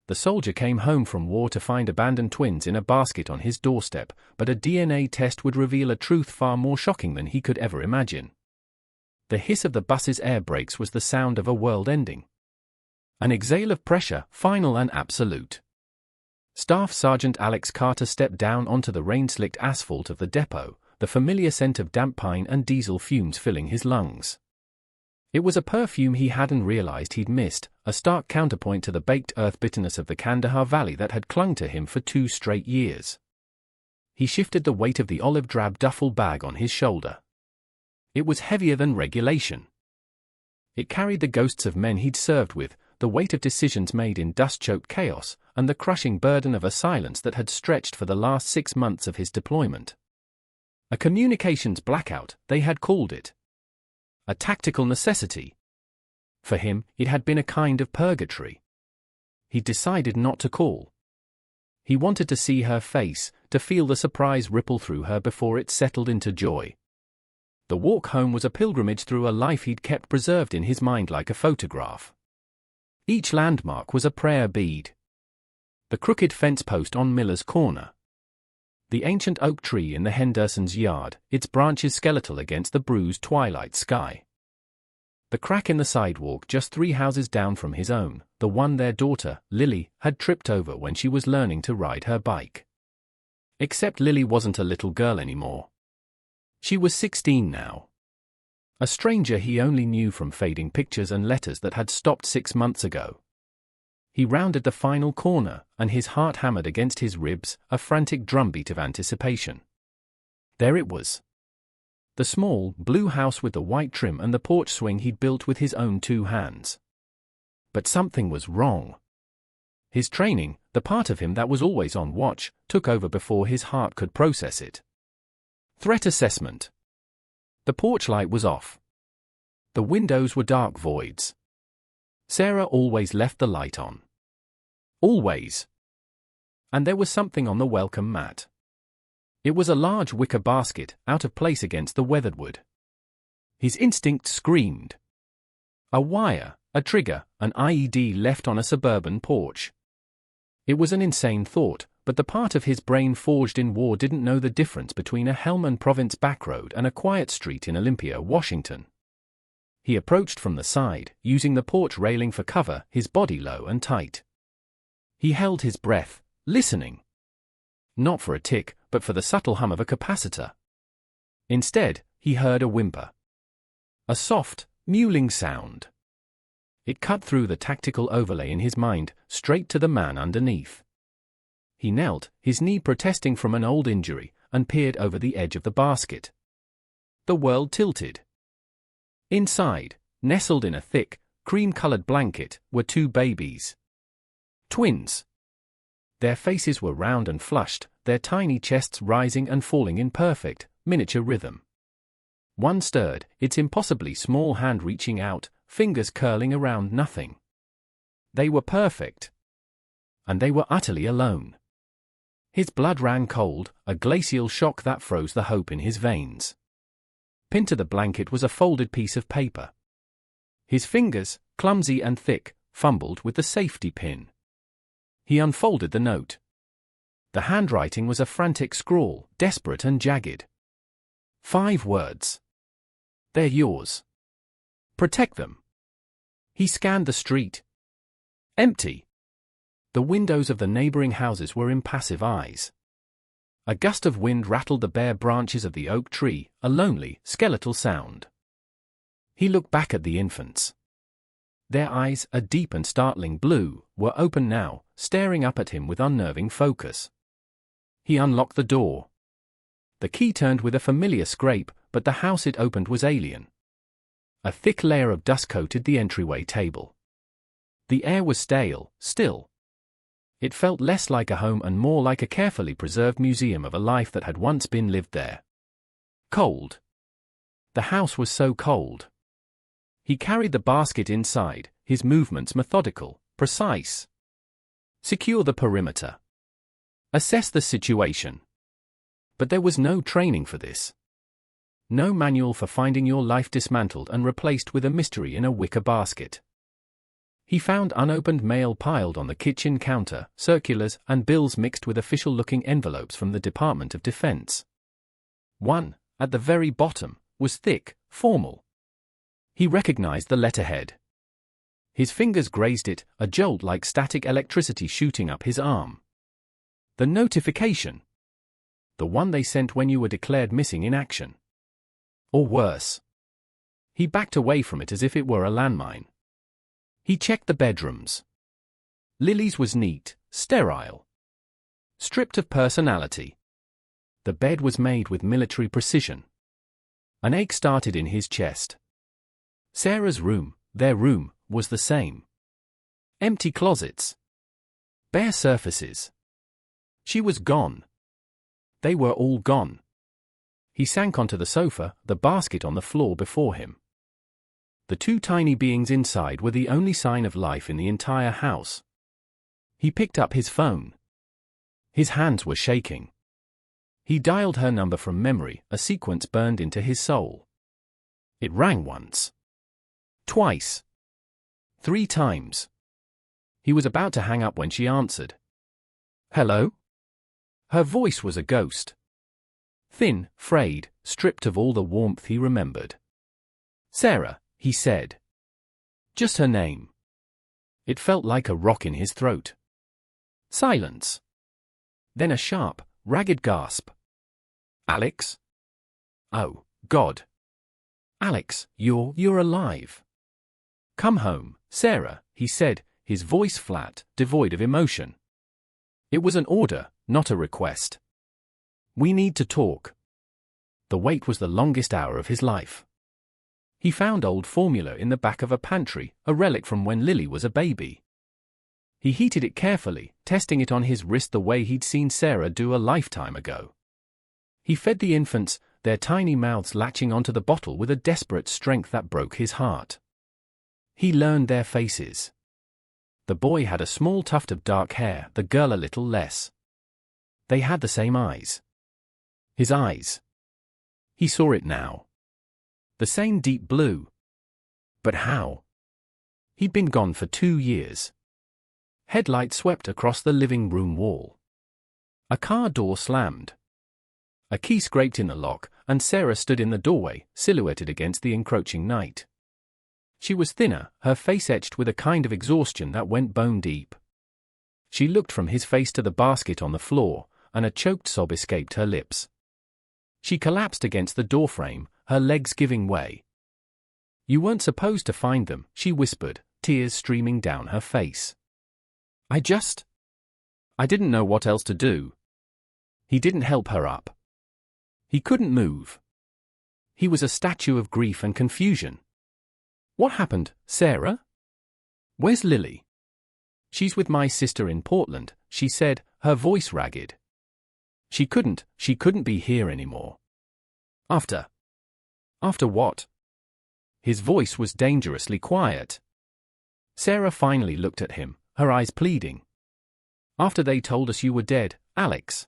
The soldier came home from war to find abandoned twins in a basket on his doorstep, but a DNA test would reveal a truth far more shocking than he could ever imagine. The hiss of the bus's air brakes was the sound of a world ending. An exhale of pressure, final and absolute. Staff Sergeant Alex Carter stepped down onto the rain-slicked asphalt of the depot, the familiar scent of damp pine and diesel fumes filling his lungs. It was a perfume he hadn't realized he'd missed, a stark counterpoint to the baked earth bitterness of the Kandahar Valley that had clung to him for 2 straight years. He shifted the weight of the olive-drab duffel bag on his shoulder. It was heavier than regulation. It carried the ghosts of men he'd served with, the weight of decisions made in dust-choked chaos, and the crushing burden of a silence that had stretched for the last 6 months of his deployment. A communications blackout, they had called it. A tactical necessity. For him, it had been a kind of purgatory. He decided not to call. He wanted to see her face, to feel the surprise ripple through her before it settled into joy. The walk home was a pilgrimage through a life he'd kept preserved in his mind like a photograph. Each landmark was a prayer bead. The crooked fence post on Miller's Corner. The ancient oak tree in the Henderson's yard, its branches skeletal against the bruised twilight sky. The crack in the sidewalk just 3 houses down from his own, the one their daughter, Lily, had tripped over when she was learning to ride her bike. Except Lily wasn't a little girl anymore. She was 16 now. A stranger he only knew from fading pictures and letters that had stopped 6 months ago. He rounded the final corner, and his heart hammered against his ribs, a frantic drumbeat of anticipation. There it was. The small, blue house with the white trim and the porch swing he'd built with his own 2 hands. But something was wrong. His training, the part of him that was always on watch, took over before his heart could process it. Threat assessment. The porch light was off. The windows were dark voids. Sarah always left the light on. Always. And there was something on the welcome mat. It was a large wicker basket, out of place against the weathered wood. His instinct screamed. A wire, a trigger, an IED left on a suburban porch. It was an insane thought, but the part of his brain forged in war didn't know the difference between a Helmand Province backroad and a quiet street in Olympia, Washington. He approached from the side, using the porch railing for cover, his body low and tight. He held his breath, listening. Not for a tick, but for the subtle hum of a capacitor. Instead, he heard a whimper. A soft, mewling sound. It cut through the tactical overlay in his mind, straight to the man underneath. He knelt, his knee protesting from an old injury, and peered over the edge of the basket. The world tilted. Inside, nestled in a thick, cream-colored blanket, were 2 babies. Twins. Their faces were round and flushed, their tiny chests rising and falling in perfect, miniature rhythm. One stirred, its impossibly small hand reaching out, fingers curling around nothing. They were perfect. And they were utterly alone. His blood ran cold, a glacial shock that froze the hope in his veins. Pinned to the blanket was a folded piece of paper. His fingers, clumsy and thick, fumbled with the safety pin. He unfolded the note. The handwriting was a frantic scrawl, desperate and jagged. 5 words. They're yours. Protect them. He scanned the street. Empty. The windows of the neighboring houses were impassive eyes. A gust of wind rattled the bare branches of the oak tree, a lonely, skeletal sound. He looked back at the infants. Their eyes, a deep and startling blue, were open now, staring up at him with unnerving focus. He unlocked the door. The key turned with a familiar scrape, but the house it opened was alien. A thick layer of dust coated the entryway table. The air was stale, still. It felt less like a home and more like a carefully preserved museum of a life that had once been lived there. Cold. The house was so cold. He carried the basket inside, his movements methodical, precise. Secure the perimeter. Assess the situation. But there was no training for this. No manual for finding your life dismantled and replaced with a mystery in a wicker basket. He found unopened mail piled on the kitchen counter, circulars and bills mixed with official-looking envelopes from the Department of Defense. One, at the very bottom, was thick, formal. He recognized the letterhead. His fingers grazed it, a jolt like static electricity shooting up his arm. The notification. The one they sent when you were declared missing in action. Or worse. He backed away from it as if it were a landmine. He checked the bedrooms. Lily's was neat, sterile. Stripped of personality. The bed was made with military precision. An ache started in his chest. Sarah's room, their room, was the same. Empty closets. Bare surfaces. She was gone. They were all gone. He sank onto the sofa, the basket on the floor before him. The two tiny beings inside were the only sign of life in the entire house. He picked up his phone. His hands were shaking. He dialed her number from memory, a sequence burned into his soul. It rang once. Twice. 3 times. He was about to hang up when she answered. Hello? Her voice was a ghost. Thin, frayed, stripped of all the warmth he remembered. Sarah, he said. Just her name. It felt like a rock in his throat. Silence. Then a sharp, ragged gasp. Alex? Oh, God. Alex, you're alive. Come home, Sarah, he said, his voice flat, devoid of emotion. It was an order, not a request. We need to talk. The wait was the longest hour of his life. He found old formula in the back of a pantry, a relic from when Lily was a baby. He heated it carefully, testing it on his wrist the way he'd seen Sarah do a lifetime ago. He fed the infants, their tiny mouths latching onto the bottle with a desperate strength that broke his heart. He learned their faces. The boy had a small tuft of dark hair, the girl a little less. They had the same eyes. His eyes. He saw it now. The same deep blue. But how? He'd been gone for 2 years. Headlight swept across the living room wall. A car door slammed. A key scraped in the lock, and Sarah stood in the doorway, silhouetted against the encroaching night. She was thinner, her face etched with a kind of exhaustion that went bone deep. She looked from his face to the basket on the floor, and a choked sob escaped her lips. She collapsed against the doorframe, her legs giving way. You weren't supposed to find them, she whispered, tears streaming down her face. I didn't know what else to do. He didn't help her up. He couldn't move. He was a statue of grief and confusion. What happened, Sarah? Where's Lily? She's with my sister in Portland, she said, her voice ragged. She couldn't be here anymore. After what? His voice was dangerously quiet. Sarah finally looked at him, her eyes pleading. After they told us you were dead, Alex.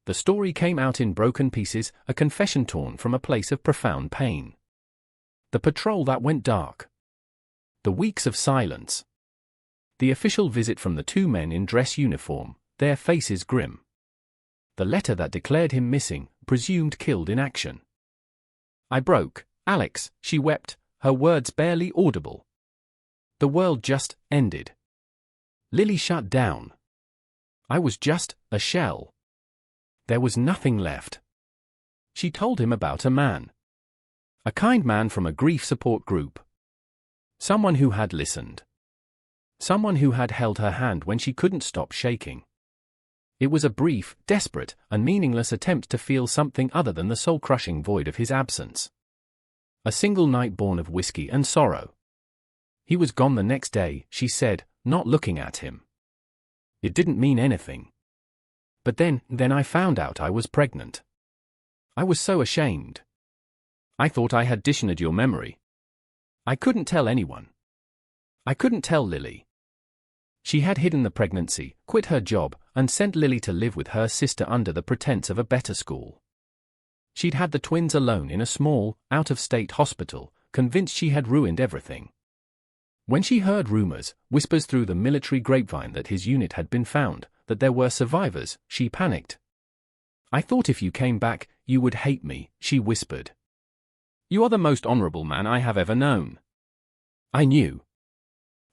The story came out in broken pieces, a confession torn from a place of profound pain. The patrol that went dark. The weeks of silence. The official visit from the 2 men in dress uniform, their faces grim. The letter that declared him missing, presumed killed in action. I broke, Alex, she wept, her words barely audible. The world just ended. Lily shut down. I was just a shell. There was nothing left. She told him about a man. A kind man from a grief support group. Someone who had listened. Someone who had held her hand when she couldn't stop shaking. It was a brief, desperate, and meaningless attempt to feel something other than the soul-crushing void of his absence. A single night born of whiskey and sorrow. He was gone the next day, she said, not looking at him. It didn't mean anything. But then I found out I was pregnant. I was so ashamed. I thought I had dishonored your memory. I couldn't tell anyone. I couldn't tell Lily. She had hidden the pregnancy, quit her job, and sent Lily to live with her sister under the pretense of a better school. She'd had the twins alone in a small, out-of-state hospital, convinced she had ruined everything. When she heard rumors, whispers through the military grapevine that his unit had been found, that there were survivors, she panicked. "I thought if you came back, you would hate me," she whispered. "You are the most honorable man I have ever known." I knew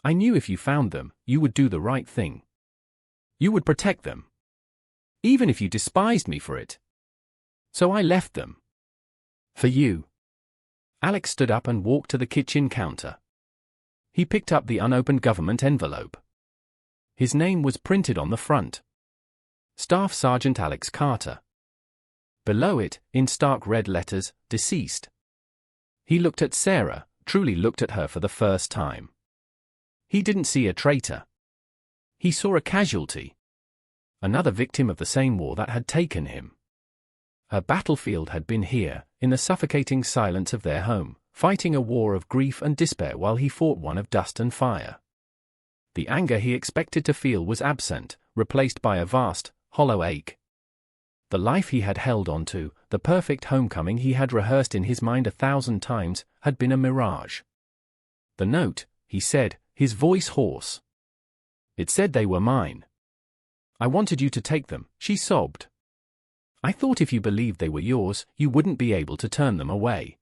if you found them, you would do the right thing. You would protect them. Even if you despised me for it. So I left them. For you." Alex stood up and walked to the kitchen counter. He picked up the unopened government envelope. His name was printed on the front. Staff Sergeant Alex Carter. Below it, in stark red letters, deceased. He looked at Sarah, truly looked at her for the first time. He didn't see a traitor. He saw a casualty. Another victim of the same war that had taken him. Her battlefield had been here, in the suffocating silence of their home, fighting a war of grief and despair while he fought one of dust and fire. The anger he expected to feel was absent, replaced by a vast, hollow ache. The life he had held on to, the perfect homecoming he had rehearsed in his mind 1,000 times, had been a mirage. "The note," he said, his voice hoarse. "It said they were mine. I wanted you to take them," she sobbed. "I thought if you believed they were yours, you wouldn't be able to turn them away."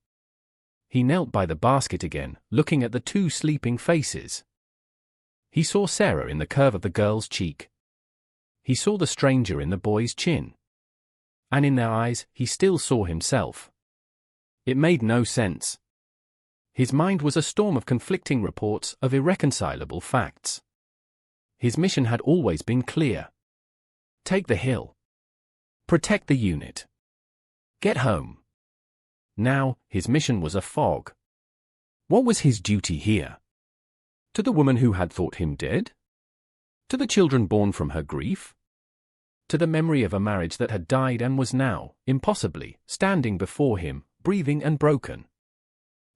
He knelt by the basket again, looking at the two sleeping faces. He saw Sarah in the curve of the girl's cheek. He saw the stranger in the boy's chin. And in their eyes, he still saw himself. It made no sense. His mind was a storm of conflicting reports, of irreconcilable facts. His mission had always been clear. Take the hill. Protect the unit. Get home. Now, his mission was a fog. What was his duty here? To the woman who had thought him dead? To the children born from her grief? To the memory of a marriage that had died and was now, impossibly, standing before him, breathing and broken?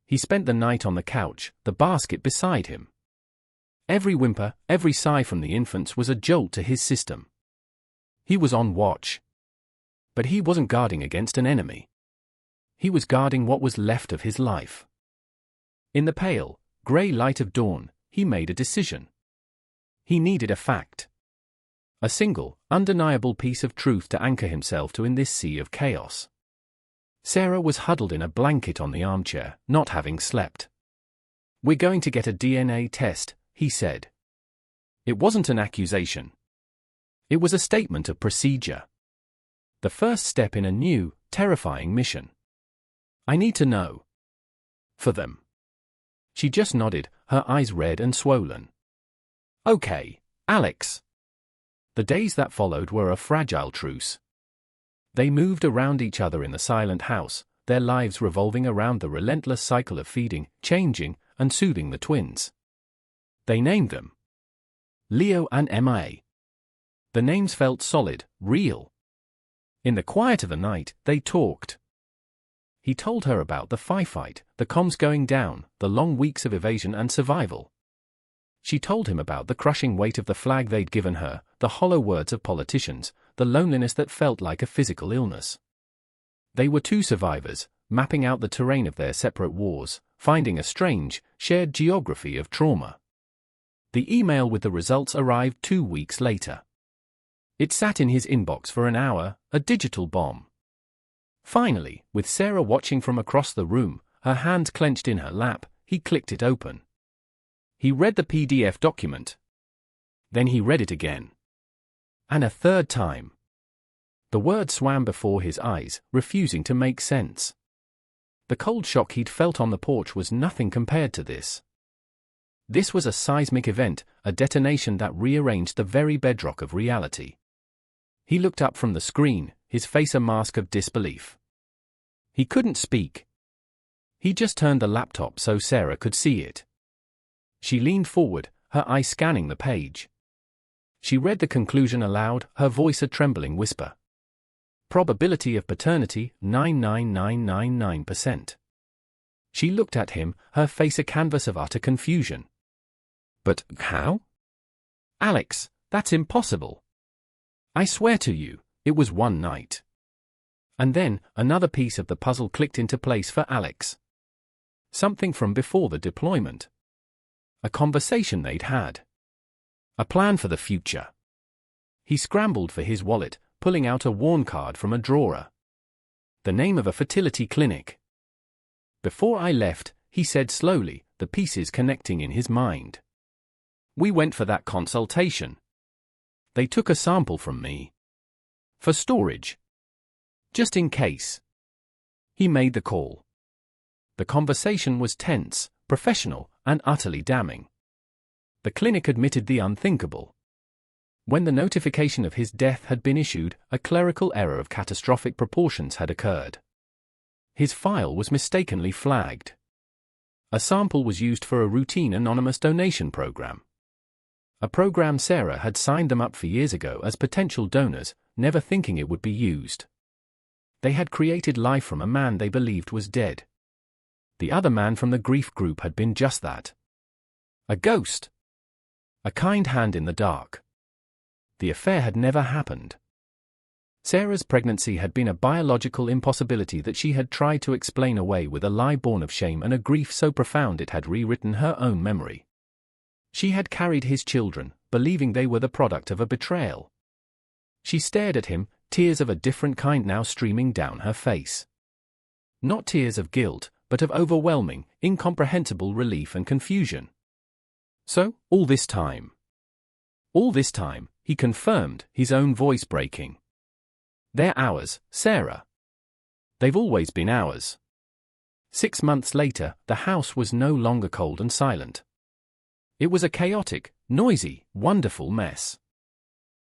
He spent the night on the couch, the basket beside him. Every whimper, every sigh from the infants was a jolt to his system. He was on watch. But he wasn't guarding against an enemy. He was guarding what was left of his life. In the pale, grey light of dawn, he made a decision. He needed a fact. A single, undeniable piece of truth to anchor himself to in this sea of chaos. Sarah was huddled in a blanket on the armchair, not having slept. "We're going to get a DNA test," he said. It wasn't an accusation. It was a statement of procedure. The first step in a new, terrifying mission. "I need to know." "For them." She just nodded, her eyes red and swollen. "Okay, Alex." The days that followed were a fragile truce. They moved around each other in the silent house, their lives revolving around the relentless cycle of feeding, changing, and soothing the twins. They named them Leo and MIA. The names felt solid, real. In the quiet of the night, they talked. He told her about the firefight, the comms going down, the long weeks of evasion and survival. She told him about the crushing weight of the flag they'd given her, the hollow words of politicians, the loneliness that felt like a physical illness. They were two survivors, mapping out the terrain of their separate wars, finding a strange, shared geography of trauma. The email with the results arrived 2 weeks later. It sat in his inbox for an hour, a digital bomb. Finally, with Sarah watching from across the room, her hands clenched in her lap, he clicked it open. He read the PDF document. Then he read it again. And a third time. The words swam before his eyes, refusing to make sense. The cold shock he'd felt on the porch was nothing compared to this. This was a seismic event, a detonation that rearranged the very bedrock of reality. He looked up from the screen, his face a mask of disbelief. He couldn't speak. He just turned the laptop so Sarah could see it. She leaned forward, her eyes scanning the page. She read the conclusion aloud, her voice a trembling whisper. Probability of paternity, 99999%. She looked at him, her face a canvas of utter confusion. But how? Alex, that's impossible. I swear to you, it was one night. And then, another piece of the puzzle clicked into place for Alex. Something from before the deployment. A conversation they'd had. A plan for the future. He scrambled for his wallet, pulling out a worn card from a drawer. The name of a fertility clinic. Before I left, he said slowly, the pieces connecting in his mind. We went for that consultation. They took a sample from me. For storage. Just in case. He made the call. The conversation was tense, professional, and utterly damning. The clinic admitted the unthinkable. When the notification of his death had been issued, a clerical error of catastrophic proportions had occurred. His file was mistakenly flagged. A sample was used for a routine anonymous donation program. A program Sarah had signed them up for years ago as potential donors, never thinking it would be used. They had created life from a man they believed was dead. The other man from the grief group had been just that. A ghost. A kind hand in the dark. The affair had never happened. Sarah's pregnancy had been a biological impossibility that she had tried to explain away with a lie born of shame and a grief so profound it had rewritten her own memory. She had carried his children, believing they were the product of a betrayal. She stared at him, tears of a different kind now streaming down her face. Not tears of guilt, but of overwhelming, incomprehensible relief and confusion. So, all this time, he confirmed, his own voice breaking. They're ours, Sarah. They've always been ours. 6 months later, the house was no longer cold and silent. It was a chaotic, noisy, wonderful mess.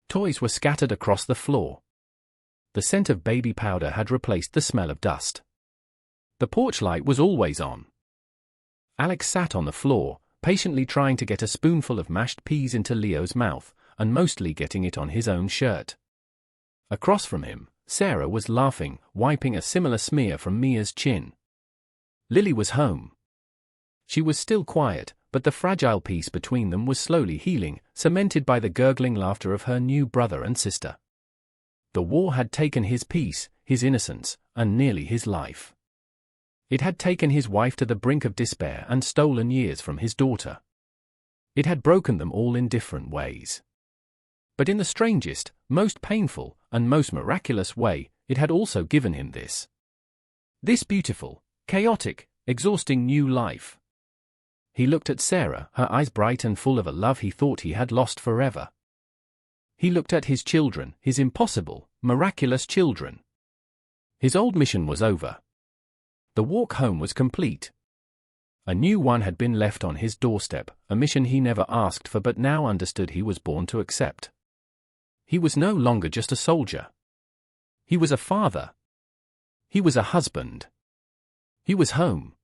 Toys were scattered across the floor. The scent of baby powder had replaced the smell of dust. The porch light was always on. Alex sat on the floor, patiently trying to get a spoonful of mashed peas into Leo's mouth, and mostly getting it on his own shirt. Across from him, Sarah was laughing, wiping a similar smear from Mia's chin. Lily was home. She was still quiet, but the fragile peace between them was slowly healing, cemented by the gurgling laughter of her new brother and sister. The war had taken his peace, his innocence, and nearly his life. It had taken his wife to the brink of despair and stolen years from his daughter. It had broken them all in different ways. But in the strangest, most painful, and most miraculous way, it had also given him this. This beautiful, chaotic, exhausting new life. He looked at Sarah, her eyes bright and full of a love he thought he had lost forever. He looked at his children, his impossible, miraculous children. His old mission was over. The walk home was complete. A new one had been left on his doorstep, a mission he never asked for but now understood he was born to accept. He was no longer just a soldier. He was a father. He was a husband. He was home.